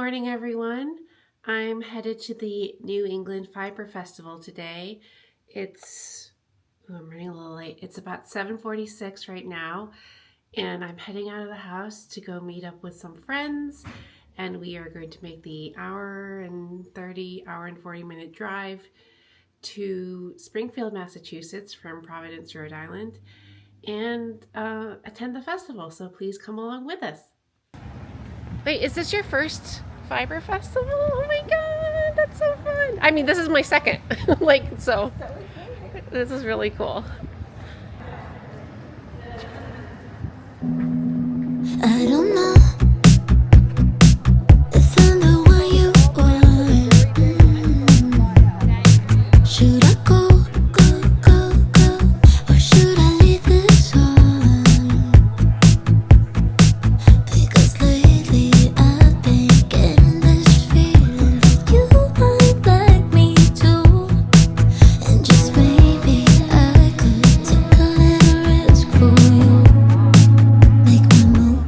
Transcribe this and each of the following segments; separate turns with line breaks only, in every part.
morning, everyone. I'm headed to the New England Fiber Festival today. I'm running a little late. It's about 7:46 right now, and I'm heading out of the house to go meet up with some friends, and we are going to make the hour and 40-minute drive to Springfield, Massachusetts from Providence, Rhode Island, and attend the festival. So please come along with us. Wait, is this your first Fiber Festival? Oh my god, that's so fun. I mean, this is my second. So this is really cool.
I don't know if I'm the one you want. Should I go, or should I leave this on? Because lately I've been getting this feeling that you might like me too. And just maybe I could take a little risk for you. Make my move.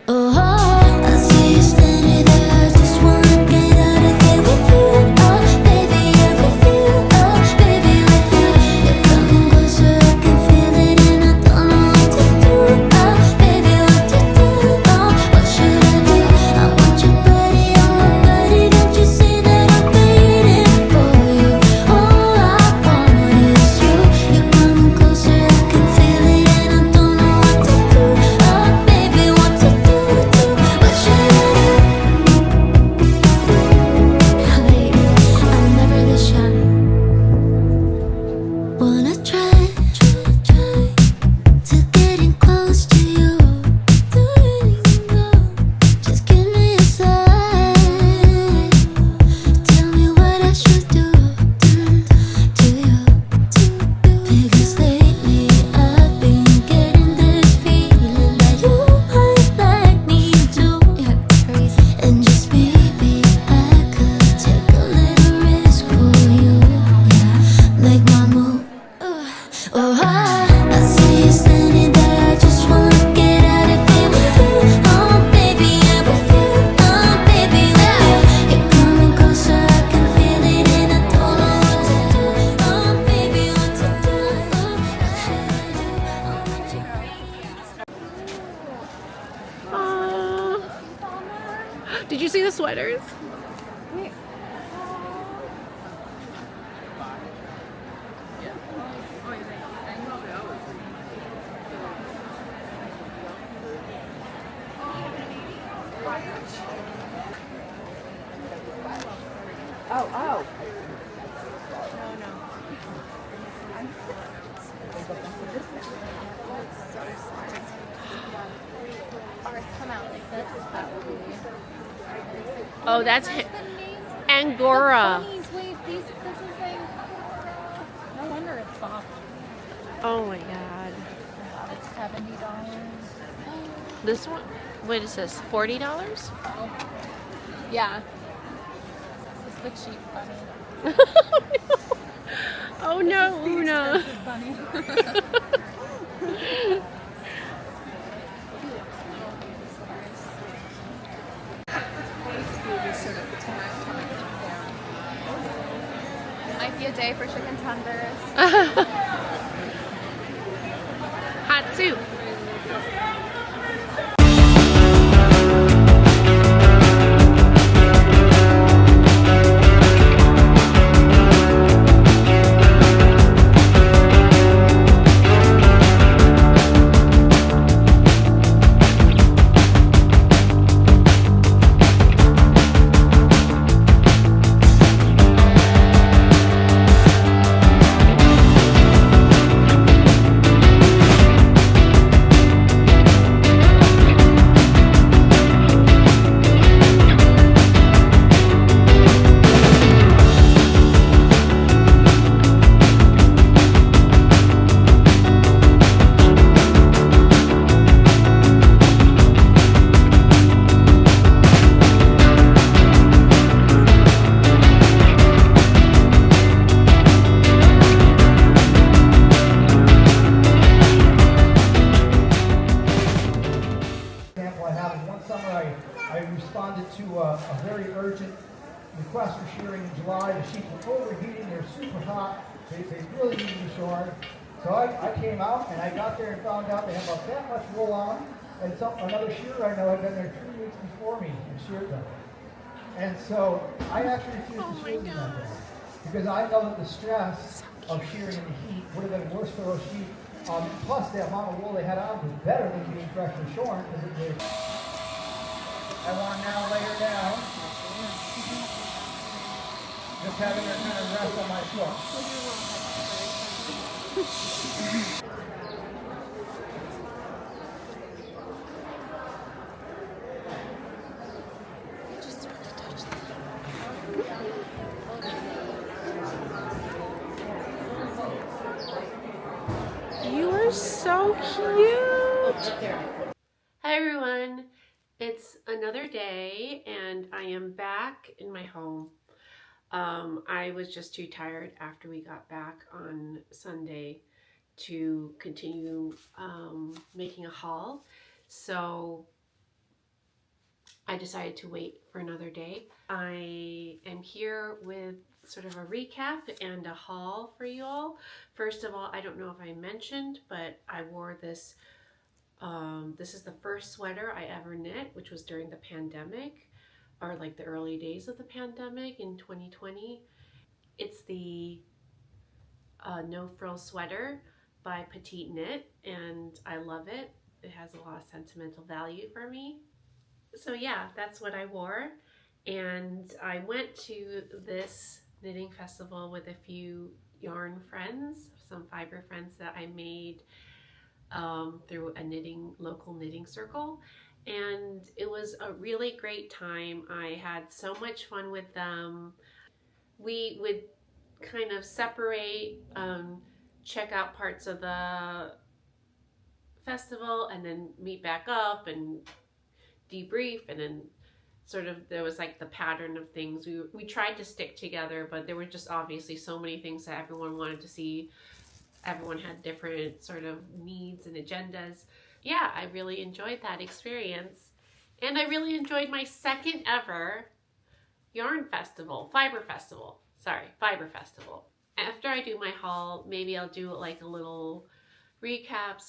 Oh, I see you standing there. I just wanna get out of here with you. Oh, baby, I'm with you. Oh, baby, with you. You're coming closer, I can feel it, and I don't know what to do. Oh, baby, what to do? Oh, what should I do? I want your body on my body. Don't you see that I'm waiting for you? All I want is you. You're coming closer, I can feel it, and I don't know what to do. Oh, baby, what to do? What should I do? I'm never this shy. Wanna try to getting close to you. Just give me a sign. Tell me what I should do to you. Because lately I've been getting this feeling that you might like me too. And just maybe I could take a little risk for you. Make my move. Oh, I see you standing there. I just wanna get out of here with you. Oh, baby, I'm with you. Oh, baby, with you. You're coming closer, I can feel it, and I don't know what to do. Oh, baby, what to do? What should I do? Oh, what you
Aww. Did you see the sweaters? Oh.
Ours come out like this.
Oh, that's
What's the name?
Angora.
Bunnies. Wait, this is no wonder it's soft.
Oh my god.
It's $70.
This one, what is this? $40?
Oh. Yeah. This is the cheap bunny.
Oh no, Una.
Bunny. Might be a day for chicken tenders.
Hot soup.
urgent request for shearing in July. The sheets were overheating, they're super hot, they really need to be shorn. So I came out and I got there and found out they have about that much wool on them. And another shearer I know had been there 3 weeks before me and sheared them. And so I actually refused to shear them that day. Because I know that the stress of shearing in the heat would have been worse for those sheep. Plus the amount of wool they had on was better than being freshly shorn because it was. I want to now lay her down. Just having her kind of rest on my foot.
You are so cute! Hi everyone, it's another day and I am back in my home. I was just too tired after we got back on Sunday to continue making a haul, so I decided to wait for another day. I am here with sort of a recap and a haul for you all. First of all, I don't know if I mentioned, but I wore this. This is the first sweater I ever knit, which was during the pandemic, or like the early days of the pandemic in 2020. It's the No Frill Sweater by Petite Knit, and I love it. It has a lot of sentimental value for me. So yeah, that's what I wore. And I went to this knitting festival with a few yarn friends, some fiber friends that I made through a local knitting circle. And it was a really great time. I had so much fun with them. We would kind of separate, check out parts of the festival and then meet back up and debrief, and then sort of there was like the pattern of things. We tried to stick together, but there were just obviously so many things that everyone wanted to see. Everyone had different sort of needs and agendas. Yeah, I really enjoyed that experience. And I really enjoyed my second ever fiber festival. After I do my haul, maybe I'll do like a little recap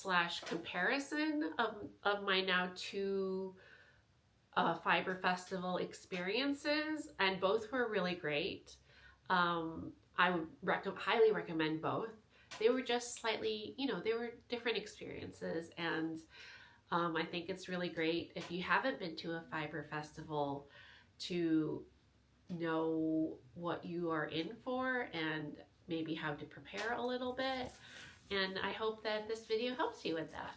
/ comparison of my now two fiber festival experiences, and both were really great. I would highly recommend both. They were just slightly, they were different experiences, and I think it's really great if you haven't been to a fiber festival to know what you are in for and maybe how to prepare a little bit. And I hope that this video helps you with that.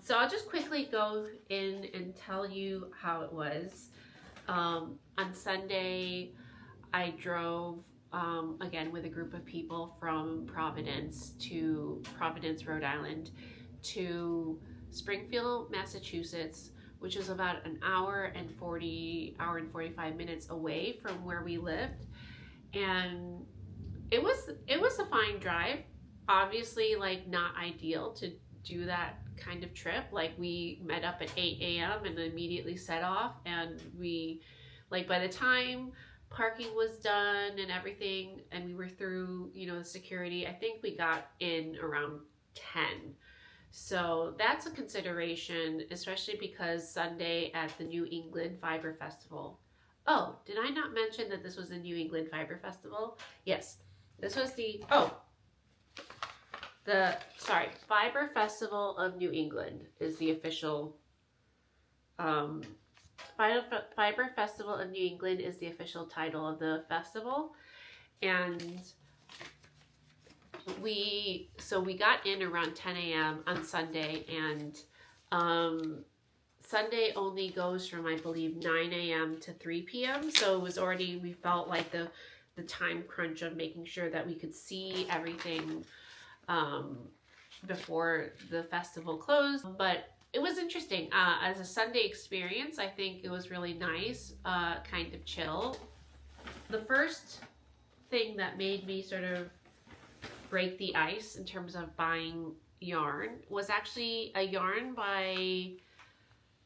So I'll just quickly go in and tell you how it was. On Sunday, I drove again with a group of people from Providence, Rhode Island, to Springfield, Massachusetts, which is about an hour and 45 minutes away from where we lived. And it was a fine drive. Obviously, like, not ideal to do that kind of trip. Like, we met up at 8 a.m. and immediately set off, and we, like, by the time parking was done and everything, and we were through, the security, I think we got in around 10. So that's a consideration, especially because Sunday at the New England Fiber Festival. Oh, did I not mention that this was the New England Fiber Festival? Yes, this was Fiber Festival of New England is the official, Fiber Festival of New England is the official title of the festival. And we got in around 10 a.m. on Sunday, and Sunday only goes from, I believe, 9 a.m. to 3 p.m. So it was already, we felt like the time crunch of making sure that we could see everything before the festival closed. But it was interesting. As a Sunday experience, I think it was really nice, kind of chill. The first thing that made me sort of break the ice in terms of buying yarn was actually a yarn by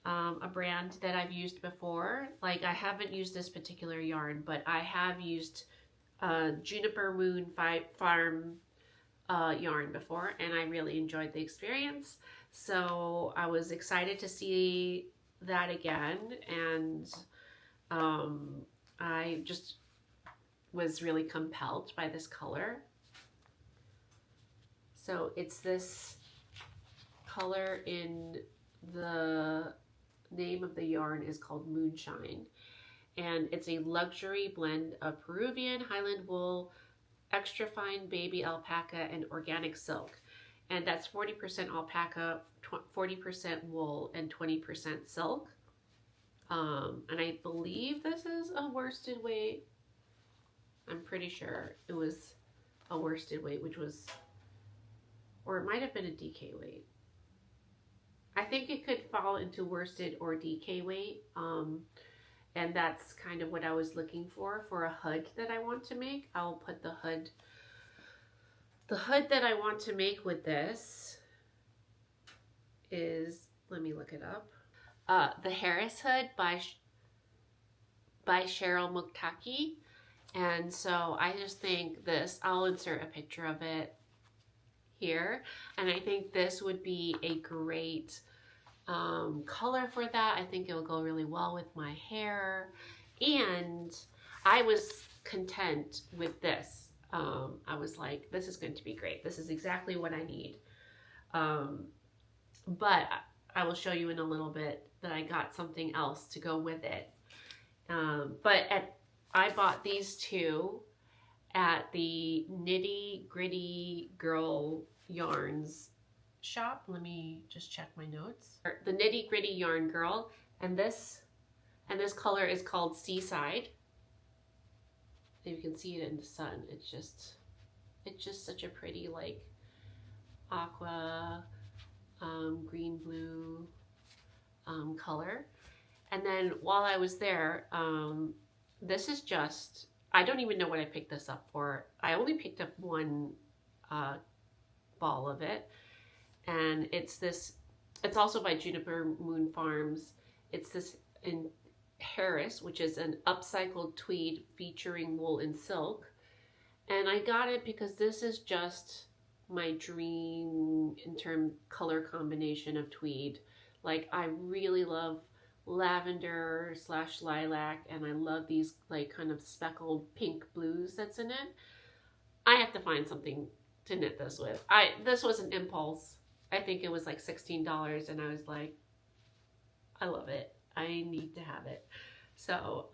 a brand that I've used before. Like, I haven't used this particular yarn, but I have used Juniper Moon Farm yarn before, and I really enjoyed the experience. So I was excited to see that again, and I just was really compelled by this color. So it's this color, in the name of the yarn is called Moonshine, and it's a luxury blend of Peruvian Highland wool, extra fine baby alpaca, and organic silk. And that's 40% alpaca, 40% wool, and 20% silk. And I believe this is a worsted weight. I'm pretty sure it was a worsted weight, which was, or it might have been a DK weight. I think it could fall into worsted or DK weight. And that's kind of what I was looking for a hood that I want to make. I'll put the hood that I want to make with this is, let me look it up. The Harris hood by Cheryl Muktaki. And so I just think this, I'll insert a picture of it here. And I think this would be a great color for that. I think it will go really well with my hair. And I was content with this. I was like, this is going to be great. This is exactly what I need. But I will show you in a little bit that I got something else to go with it. I bought these two at the Knitty Gritty Girl Yarns shop. Let me just check my notes. The Knitty Gritty Yarn Girl, and this color is called Seaside. You can see it in the sun. It's just such a pretty, like, aqua, green blue color. And then while I was there, this is just, I don't even know what I picked this up for. I only picked up one ball of it. And it's also by Juniper Moon Farms. It's this in Harris, which is an upcycled tweed featuring wool and silk. And I got it because this is just my dream in term color combination of tweed. Like, I really love lavender / lilac, and I love these like kind of speckled pink blues that's in it. I have to find something to knit this with. This was an impulse. I think it was like $16, and I was like, I love it. I need to have it. So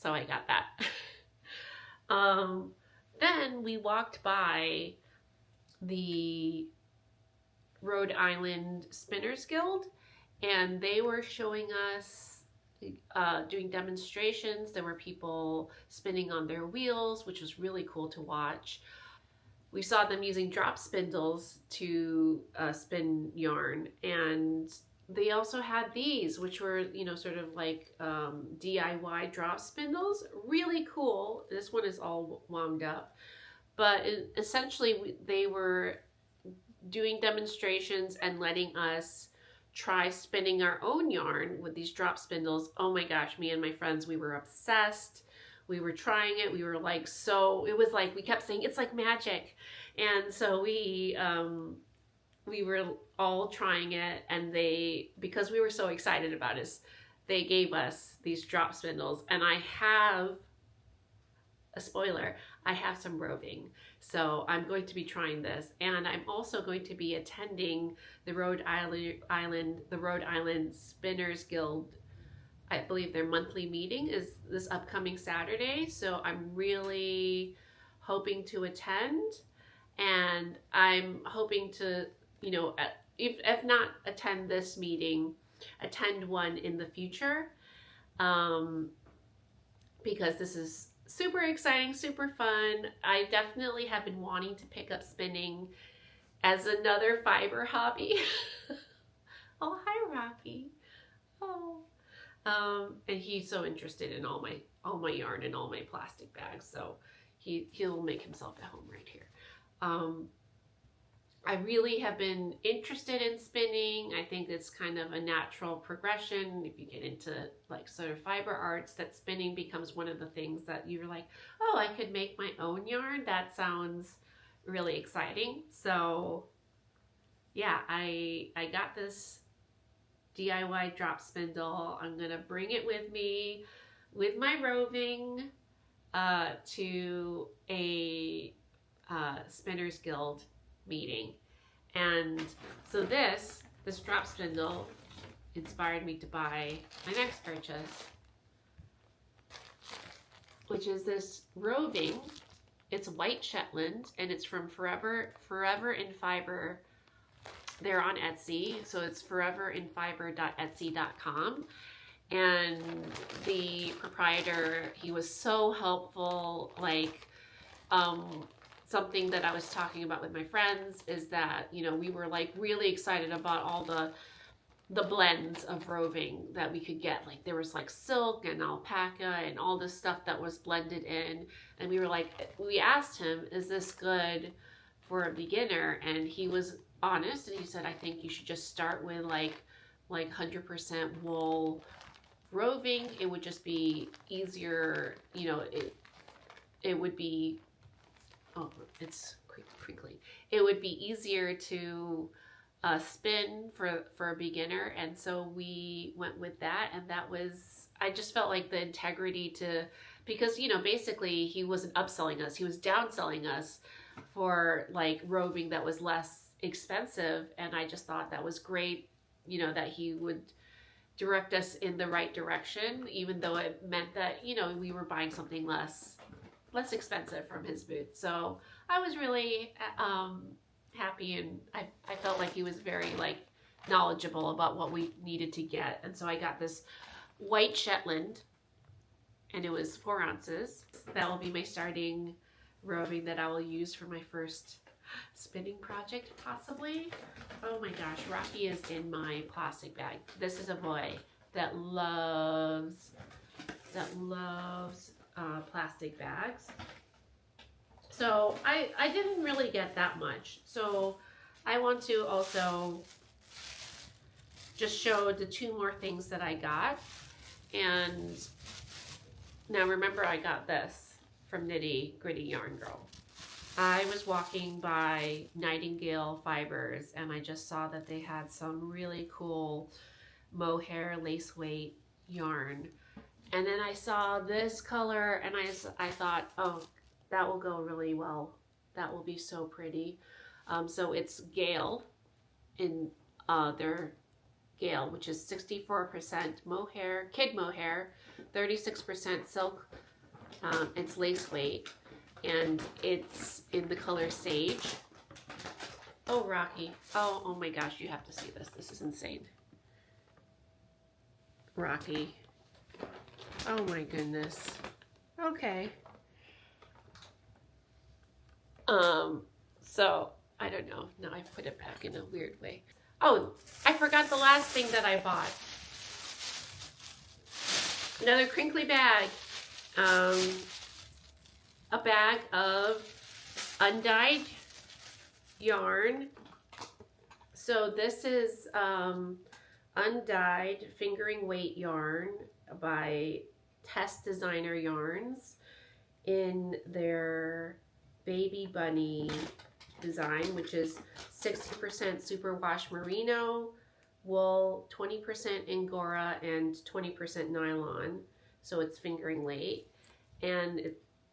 I got that. Then we walked by the Rhode Island Spinners Guild, and they were showing us doing demonstrations. There were people spinning on their wheels, which was really cool to watch. We saw them using drop spindles to spin yarn, and they also had these, which were, you know, sort of like DIY drop spindles. Really cool. This one is all wound up, but essentially they were doing demonstrations and letting us try spinning our own yarn with these drop spindles. Oh my gosh, me and my friends, we were obsessed. We were trying it. We were like, so it was like, we kept saying it's like magic. And so we were all trying it, and because we were so excited about it, they gave us these drop spindles. And I have a spoiler, I have some roving. So I'm going to be trying this, and I'm also going to be attending the Rhode Island Spinners Guild. I believe their monthly meeting is this upcoming Saturday. So I'm really hoping to attend, and I'm hoping to, you know, if not attend this meeting, attend one in the future, because this is super exciting, super fun. I definitely have been wanting to pick up spinning as another fiber hobby. Oh, hi, Rocky. Oh, and he's so interested in all my yarn and all my plastic bags, so he'll make himself at home right here. I really have been interested in spinning. I think it's kind of a natural progression. If you get into like sort of fiber arts, that spinning becomes one of the things that you're like, oh, I could make my own yarn. That sounds really exciting. So yeah, I got this DIY drop spindle. I'm gonna bring it with me with my roving to a Spinners Guild meeting. And so this drop spindle inspired me to buy my next purchase, which is this roving. It's white Shetland and it's from Forever in Fiber. They're on Etsy, so it's foreverinfiber.etsy.com. And the proprietor, he was so helpful. Like, something that I was talking about with my friends is that, you know, we were like really excited about all the blends of roving that we could get. Like there was like silk and alpaca and all this stuff that was blended in. And we were like, we asked him, is this good for a beginner? And he was honest and he said, I think you should just start with like 100% wool roving. It would just be easier, you know, it would be, oh, it's crinkly. It would be easier to spin for a beginner. And so we went with that. And that was, I just felt like the integrity to, because, you know, basically he wasn't upselling us. He was downselling us for like roving that was less expensive. And I just thought that was great, you know, that he would direct us in the right direction, even though it meant that, you know, we were buying something less expensive from his booth. So I was really happy, and I felt like he was very like knowledgeable about what we needed to get. And so I got this white Shetland, and it was 4 ounces. That will be my starting roving that I will use for my first spinning project, possibly. Oh my gosh, Rocky is in my plastic bag. This is a boy that loves plastic bags. So I didn't really get that much. So I want to also just show the 2 more things that I got. And now remember, I got this from Knitty Gritty Yarn Girl. I was walking by Nightingale Fibers and I just saw that they had some really cool mohair lace weight yarn. And then I saw this color and I thought, oh, that will go really well. That will be so pretty. So it's Gale in their Gale, which is 64% mohair, kid mohair, 36% silk. It's lace weight, and it's in the color Sage. Oh, Rocky. Oh my gosh, you have to see this. This is insane. Rocky. Oh my goodness. Okay. So I don't know. Now I put it back in a weird way. Oh, I forgot the last thing that I bought. Another crinkly bag. A bag of undyed yarn. So this is undyed fingering weight yarn by Test Designer Yarns in their Baby Bunny design, which is 60% superwash merino wool, 20% angora, and 20% nylon. So it's fingering weight, and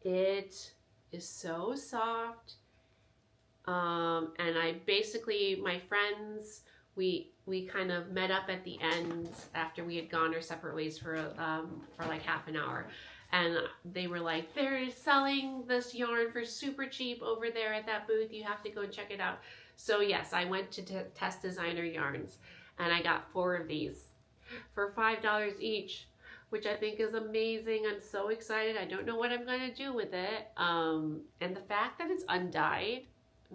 it is so soft. And I basically, my friends, we kind of met up at the end after we had gone our separate ways for like half an hour. And they were like, they're selling this yarn for super cheap over there at that booth. You have to go check it out. So yes, I went to Test Designer Yarns and I got 4 of these for $5 each, which I think is amazing. I'm so excited. I don't know what I'm going to do with it. And the fact that it's undyed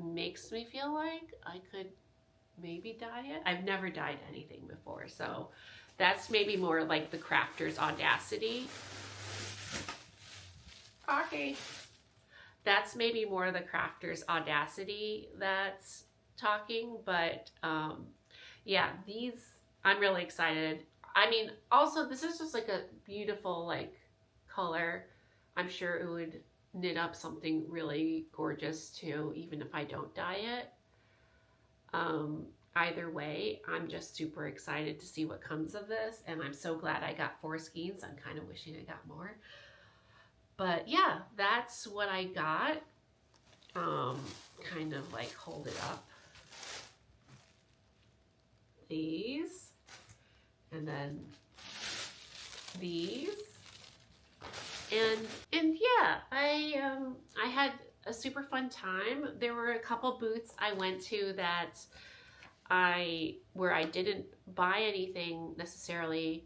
makes me feel like I could maybe dye it. I've never dyed anything before, so that's maybe more like the crafter's audacity. Okay. That's maybe more the crafter's audacity that's talking, but yeah, these, I'm really excited. I mean, also this is just like a beautiful like color. I'm sure it would knit up something really gorgeous too, even if I don't dye it. Either way, I'm just super excited to see what comes of this, and I'm so glad I got 4 skeins. I'm kind of wishing I got more. But yeah, that's what I got. Kind of like hold it up. These, and then these, and yeah, I had a super fun time. There were a couple booths I went to that where I didn't buy anything necessarily,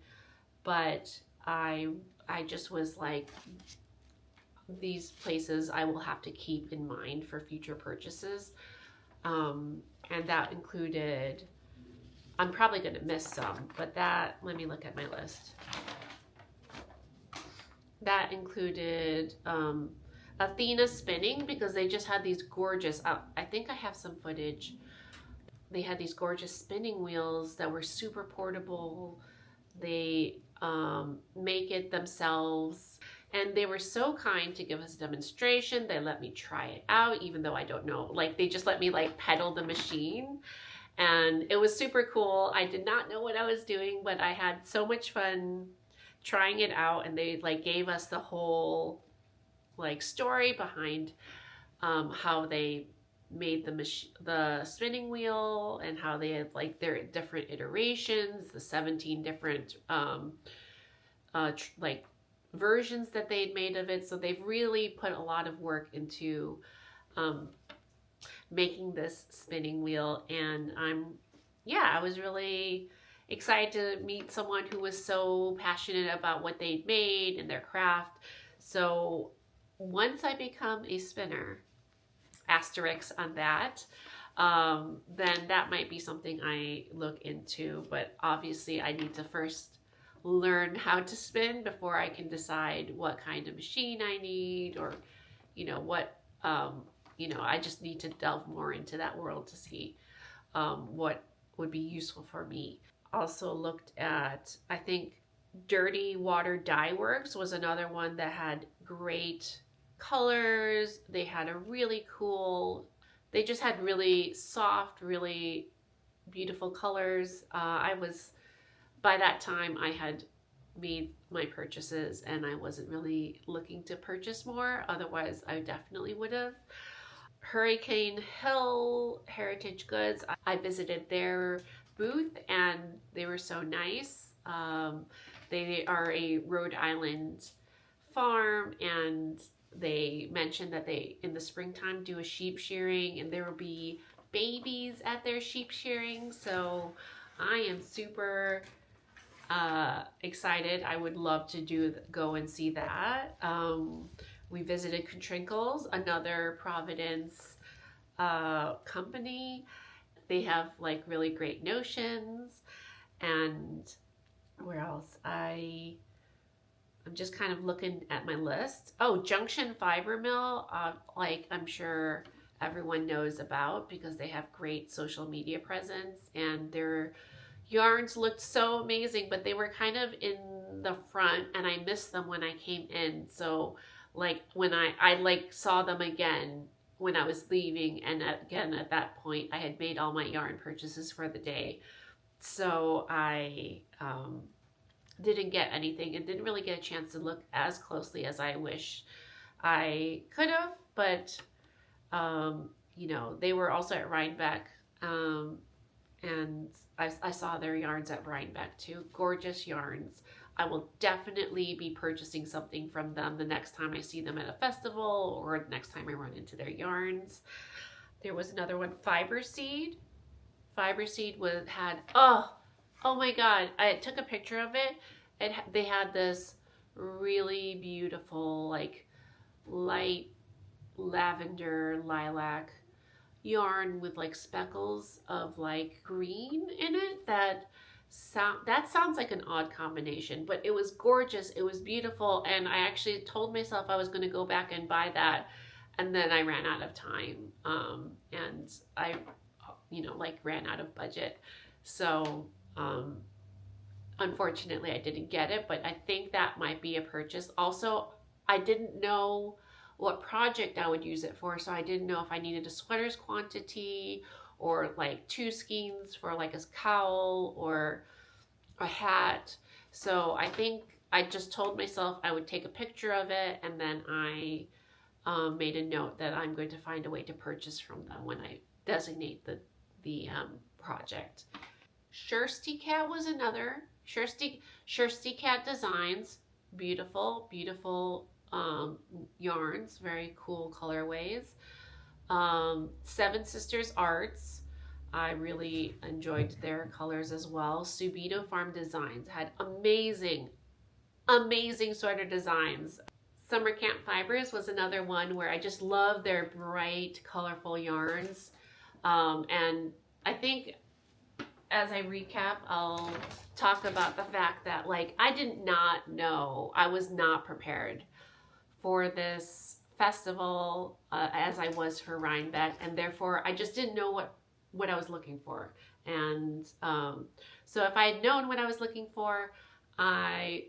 but I just was like, these places I will have to keep in mind for future purchases. And that included, I'm probably going to miss some, but let me look at my list. That included Athena Spinning, because they just had these gorgeous, I think I have some footage. They had these gorgeous spinning wheels that were super portable. They make it themselves. And they were so kind to give us a demonstration. They let me try it out, even though I don't know. Like, they just let me like pedal the machine. And it was super cool. I did not know what I was doing, but I had so much fun trying it out. And they like gave us the whole like story behind how they made the spinning wheel, and how they had like their different iterations, the 17 different like versions that they'd made of it. So they've really put a lot of work into making this spinning wheel, and I was really excited to meet someone who was so passionate about what they'd made and their craft. So once I become a spinner, asterisk on that, then that might be something I look into, but obviously I need to first learn how to spin before I can decide what kind of machine I need, or what I just need to delve more into that world to see what would be useful for me. Also looked at, I think Dirty Water Dye Works was another one that had great colors. They had they just had really soft, really beautiful colors. By that time I had made my purchases and I wasn't really looking to purchase more. Otherwise I definitely would have. Hurricane Hill Heritage Goods, I visited their booth and they were so nice. They are a Rhode Island farm, and they mentioned that they in the springtime do a sheep shearing, and there will be babies at their sheep shearing. So I am super excited. I would love to go and see that. We visited Contrinkles, another Providence company. They have like really great notions. And where else? I'm just kind of looking at my list. Oh, Junction Fiber Mill, like I'm sure everyone knows about, because they have great social media presence, and their yarns looked so amazing, but they were kind of in the front and I missed them when I came in. So like when I like saw them again when I was leaving, and again at that point I had made all my yarn purchases for the day. So I didn't get anything and didn't really get a chance to look as closely as I wish I could have. But, they were also at Rhinebeck, and I saw their yarns at Rhinebeck too. Gorgeous yarns. I will definitely be purchasing something from them the next time I see them at a festival, or the next time I run into their yarns. There was another one, Fiber Seed. Fiber Seed had, oh my God, I took a picture of it. They had this really beautiful, like light lavender lilac yarn with like speckles of like green in it. That sounds like an odd combination, but it was gorgeous. It was beautiful. And I actually told myself I was going to go back and buy that. And then I ran out of time. And I like ran out of budget. So unfortunately I didn't get it, but I think that might be a purchase. Also, I didn't know what project I would use it for, so I didn't know if I needed a sweater's quantity or like 2 skeins for like a cowl or a hat. So I think I just told myself I would take a picture of it, and then I made a note that I'm going to find a way to purchase from them when I designate the project. Shirsty Cat was another. Shirsty Cat Designs, beautiful, beautiful yarns, very cool colorways. Seven Sisters Arts, I really enjoyed their colors as well. Subito Farm Designs had amazing sweater designs. Summer Camp Fibers was another one where I just love their bright, colorful yarns. And I think as I recap, I'll talk about the fact that like I did not know, I was not prepared for this festival as I was for Rhinebeck, and therefore I just didn't know what I was looking for. And so if I had known what I was looking for, I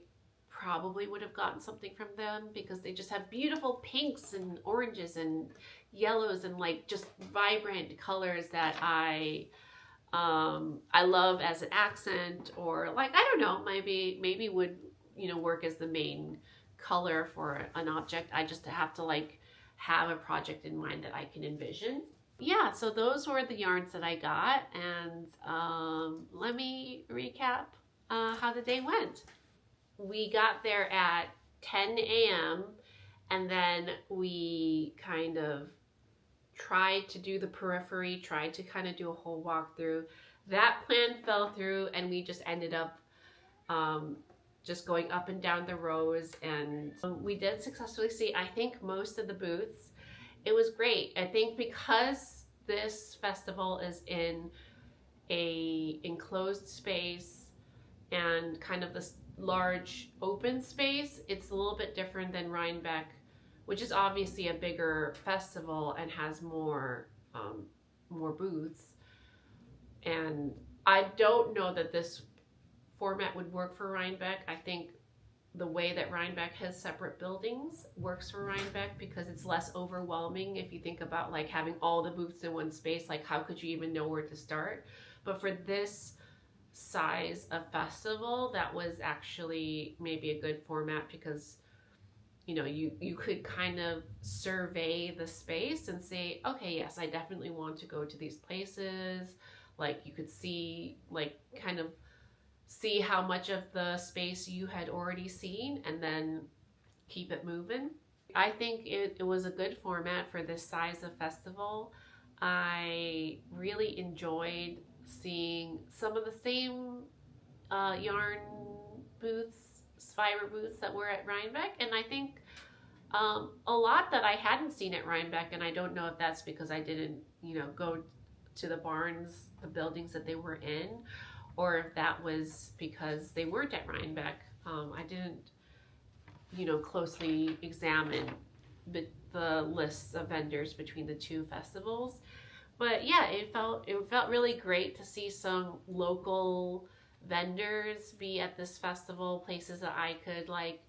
probably would have gotten something from them, because they just have beautiful pinks and oranges and yellows and like just vibrant colors that I love as an accent, or like, I don't know, maybe would, work as the main color for an object. I just have to like have a project in mind that I can envision. Yeah, so those were the yarns that I got, and let me recap how the day went. We got there at 10 a.m. and then we kind of tried to do the periphery, tried to kind of do a whole walkthrough. That plan fell through, and we just ended up just going up and down the rows, and we did successfully see, I think, most of the booths. It was great. I think because this festival is in a enclosed space and kind of this large open space, it's a little bit different than Rhinebeck, which is obviously a bigger festival and has more booths. And I don't know that this format would work for Rhinebeck. I think the way that Rhinebeck has separate buildings works for Rhinebeck, because it's less overwhelming if you think about like having all the booths in one space. Like, how could you even know where to start? But for this size of festival, that was actually maybe a good format, because you could kind of survey the space and say, okay, yes, I definitely want to go to these places. Like, you could see, like, kind of see how much of the space you had already seen and then keep it moving. I think it was a good format for this size of festival. I really enjoyed seeing some of the same yarn booths, fiber booths that were at Rhinebeck, and I think a lot that I hadn't seen at Rhinebeck, and I don't know if that's because I didn't, go to the barns, the buildings that they were in, or if that was because they weren't at Rhinebeck. I didn't, closely examine the lists of vendors between the two festivals. But yeah, it felt really great to see some local vendors be at this festival, places that I could like,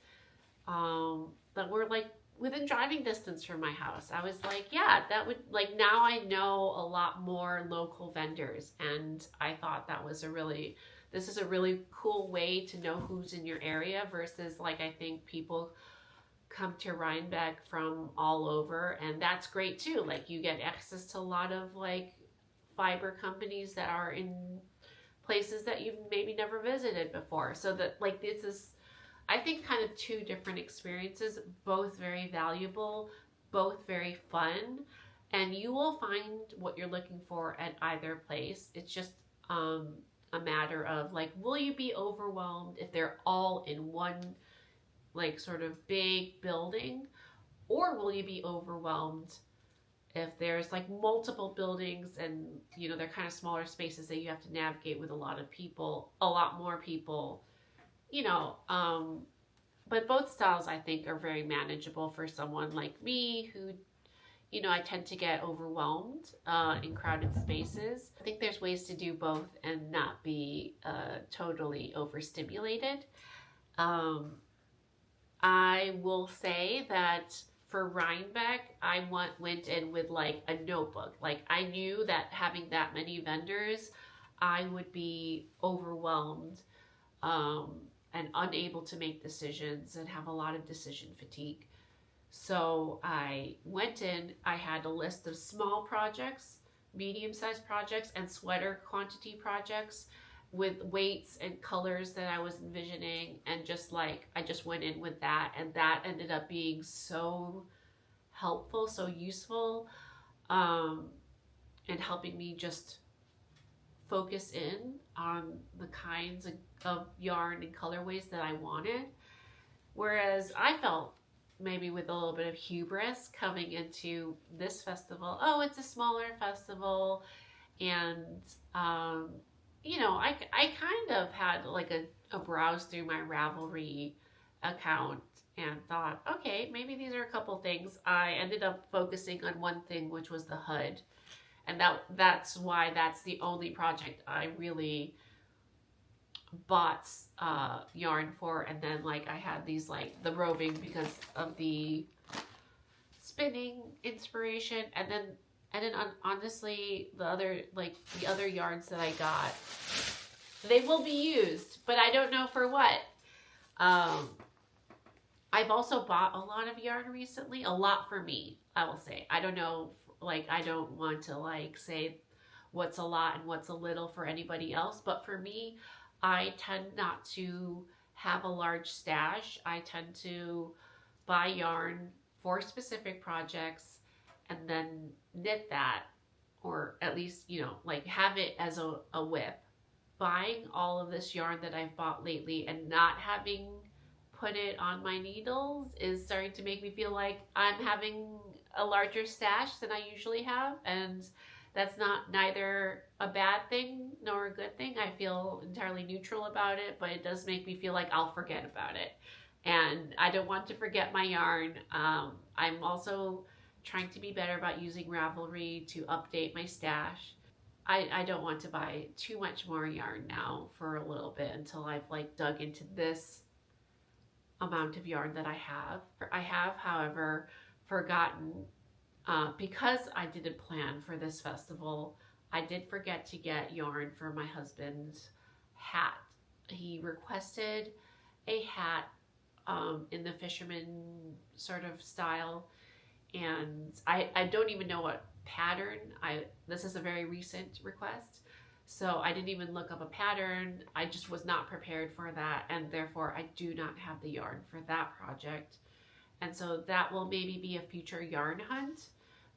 that were like within driving distance from my house. I was like, yeah, that would, like, now I know a lot more local vendors, and I thought that was this is a really cool way to know who's in your area, versus like, I think people come to Rhinebeck from all over, and that's great too. Like, you get access to a lot of like fiber companies that are in places that you've maybe never visited before. So that, like, this is, I think, kind of two different experiences, both very valuable, both very fun, and you will find what you're looking for at either place. It's just a matter of like, will you be overwhelmed if they're all in one like sort of big building, or will you be overwhelmed if there's like multiple buildings and they're kind of smaller spaces that you have to navigate with a lot more people, but both styles I think are very manageable for someone like me who you know, I tend to get overwhelmed in crowded spaces. I think there's ways to do both and not be totally overstimulated. I will say that for Rhinebeck, I went in with like a notebook. Like I knew that having that many vendors, I would be overwhelmed and unable to make decisions and have a lot of decision fatigue. So I went in, I had a list of small projects, medium-sized projects, and sweater quantity projects with weights and colors that I was envisioning, and just like I just went in with that, and that ended up being so helpful, so useful, and helping me just focus in on the kinds of yarn and colorways that I wanted. Whereas I felt maybe with a little bit of hubris coming into this festival, oh, it's a smaller festival, and you know, I kind of had like a browse through my Ravelry account and thought, okay, maybe these are a couple things. I ended up focusing on one thing, which was the hood, and that's why that's the only project I really bought yarn for. And then like I had these like the roving because of the spinning inspiration, and then honestly the other yarns that I got, they will be used, but I don't know for what. I've also bought a lot of yarn recently, a lot for me, I will say. I don't know, like I don't want to like say what's a lot and what's a little for anybody else, but for me, I tend not to have a large stash. I tend to buy yarn for specific projects and then knit that, or at least, you know, like have it as a whip. Buying all of this yarn that I've bought lately and not having put it on my needles is starting to make me feel like I'm having a larger stash than I usually have, and that's neither a bad thing nor a good thing. I feel entirely neutral about it, but it does make me feel like I'll forget about it. And I don't want to forget my yarn. I'm also trying to be better about using Ravelry to update my stash. I don't want to buy too much more yarn now for a little bit until I've like dug into this amount of yarn that I have. I have, however, forgotten, because I didn't plan for this festival, I did forget to get yarn for my husband's hat. He requested a hat in the fisherman sort of style, and I don't even know what pattern. This is a very recent request, so I didn't even look up a pattern. I just was not prepared for that, and therefore I do not have the yarn for that project. And so that will maybe be a future yarn hunt.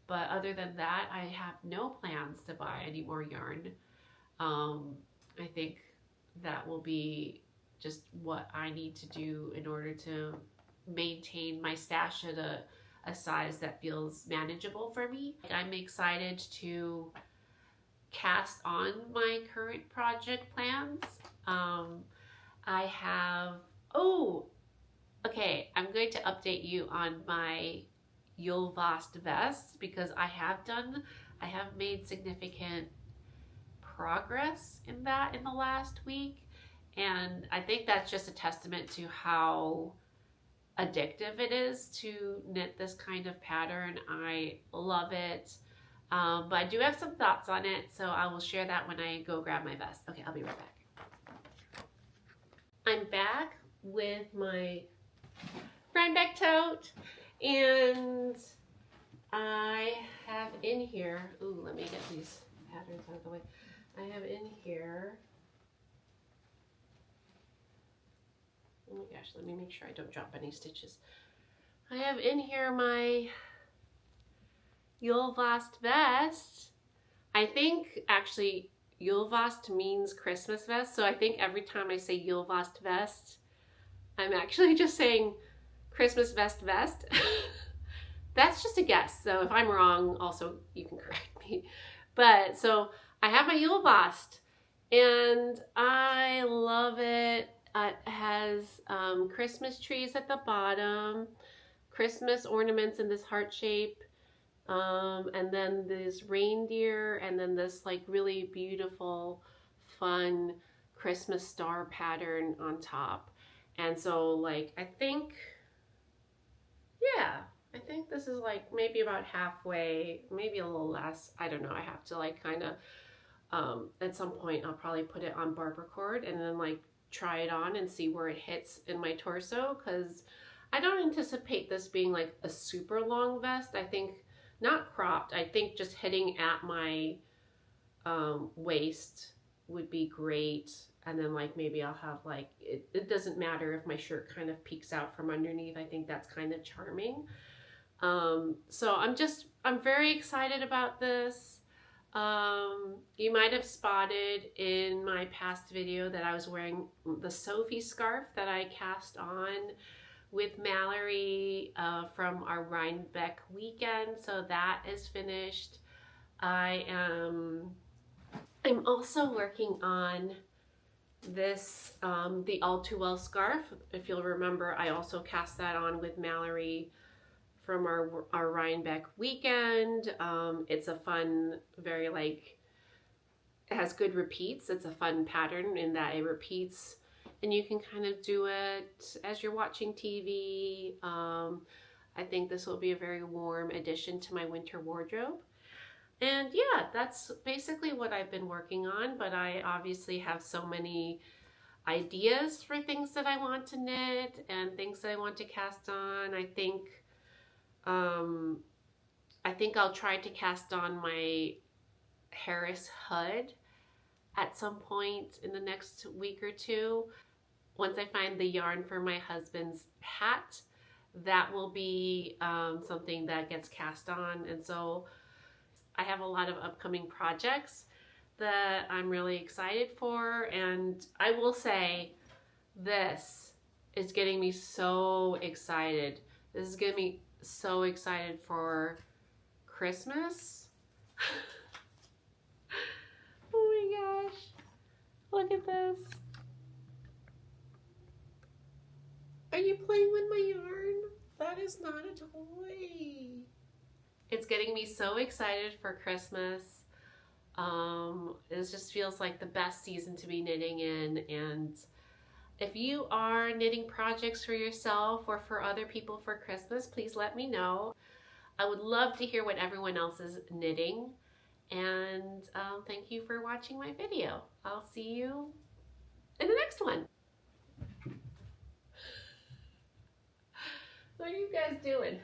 But other than that, I have no plans to buy any more yarn. I think that will be just what I need to do in order to maintain my stash at a size that feels manageable for me. I'm excited to cast on my current project plans. I have, okay, I'm going to update you on my Julvast vest, because I have made significant progress in that in the last week, and I think that's just a testament to how addictive it is to knit this kind of pattern. I love it, but I do have some thoughts on it, so I will share that when I go grab my vest. Okay, I'll be right back. I'm back with my Rhinebeck tote, and I have in here, let me get these patterns out of the way. I have in here, oh my gosh, let me make sure I don't drop any stitches. I have in here my Julvast vest. I think actually Julvast means Christmas vest, so I think every time I say Julvast vest, I'm actually just saying Christmas vest. That's just a guess, so if I'm wrong, also you can correct me. But so I have my Julvast, and I love it. It has Christmas trees at the bottom, Christmas ornaments in this heart shape, And then this reindeer, and then this like really beautiful, fun Christmas star pattern on top. And so like, I think this is like maybe about halfway, maybe a little less. I don't know. I have to like kind of, at some point I'll probably put it on barber cord and then like try it on and see where it hits in my torso, because I don't anticipate this being like a super long vest. I think not cropped. I think just hitting at my waist would be great. And then like maybe I'll have like, it doesn't matter if my shirt kind of peeks out from underneath. I think that's kind of charming. So I'm very excited about this. You might have spotted in my past video that I was wearing the Sophie scarf that I cast on with Mallory from our Rhinebeck weekend. So that is finished. I'm also working on this, the All Too Well scarf. If you'll remember, I also cast that on with Mallory from our Rhinebeck weekend. It's a fun, very like, it has good repeats. It's a fun pattern in that it repeats and you can kind of do it as you're watching TV. I think this will be a very warm addition to my winter wardrobe. And yeah, that's basically what I've been working on, but I obviously have so many ideas for things that I want to knit and things that I want to cast on. I think I'll try to cast on my Harris hood at some point in the next week or two. Once I find the yarn for my husband's hat, that will be something that gets cast on. And so I have a lot of upcoming projects that I'm really excited for. And I will say, this is getting me so excited. This is getting me so excited for Christmas. Oh my gosh. Look at this. Are you playing with my yarn? That is not a toy. It's getting me so excited for Christmas. It just feels like the best season to be knitting in. And if you are knitting projects for yourself or for other people for Christmas, please let me know. I would love to hear what everyone else is knitting. And thank you for watching my video. I'll see you in the next one. What are you guys doing?